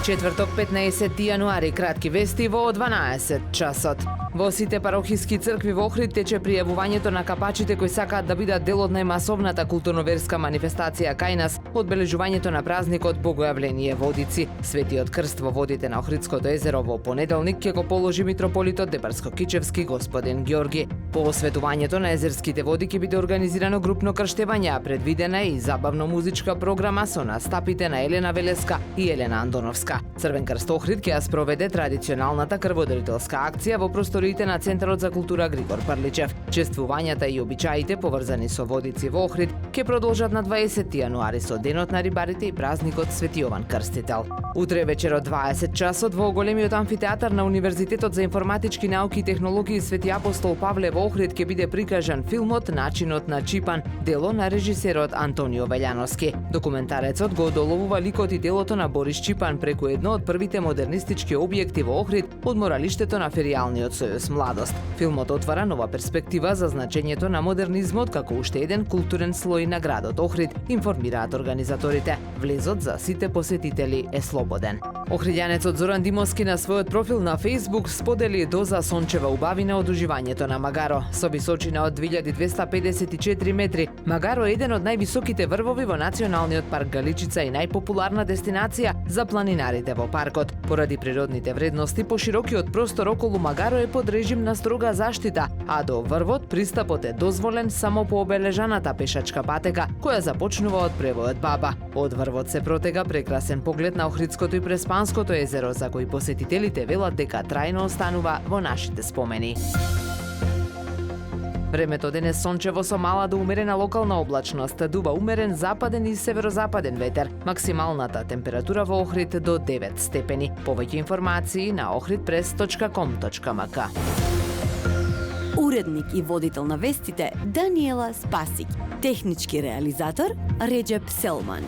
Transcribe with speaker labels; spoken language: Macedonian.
Speaker 1: Четврток 15 јануари, кратки вести во 12 часот. Во сите парохиски цркви во Охрид тече пријавувањето на капачите кои сакаат да бидат дел од најмасовната културно-верска манифестација кај нас, одбележувањето на празникот Богојавление во Одици. Светиот крст во водите на Охридското езеро во понеделник ќе го положи митрополитот Депарско-Кичевски господин Ѓорги. По осветувањето на езерските води ќе биде организирано групно крштевање, а предвидена е и забавно-музичка програма со настапите на Елена Велеска и Елена Андоновска. Црвен крст Охрид ќе ја спроведе традиционалната крводарителска акција во просториите на Центарот за култура Григор Прличев. Чествувањата и обичаите поврзани со водици во Охрид ќе продолжат на 20 јануари со денот на рибарите и празникот Свети Јован Крстител. Утре вечер од 20 часот во големиот амфитеатар на Универзитетот за информатички науки и технологии Свети Апостол Павле во Охрид ќе биде прикажан филмот Начинот на Чипан, дело на режисерот Антонио Велјановски. Документарецот го одоловува ликот и делото на Борис Чипан преку едно од првите модернистички објекти во Охрид од моралиштето на Феријалниот сојуз Младост. Филмот отвара нова перспектива за значењето на модернизмот како уште еден културен слој на градот Охрид, информираат организаторите. Влезот за сите посетители е слободен. Охридјанецот Зоран Димовски на својот профил на Facebook сподели доза сончева убавина од уживањето на Магаро. Со височина од 2254 метри, Магаро е еден од највисоките врвови во Националниот парк Галичица и најпопуларна дестинација за планинарите во паркот. Поради природните вредности, поширокиот простор околу Магаро е под режим на строга заштита, а до врвот пристапот е дозволен само по обележаната пешачка патека, која започнува од превојот Баба. Од врвот се протега прекрасен поглед на Охридското и Преспанското езеро, за кој посетителите велат дека трајно останува во нашите спомени. Времето денес сончево со мала до умерена локална облачност, дува умерен западен и северозападен ветер. Максималната температура во Охрид до 9 степени. Повеќе информации на ohridpress.com.mk.
Speaker 2: Уредник и водител на вестите Даниела Спасик. Технички реализатор Реджеп Селман.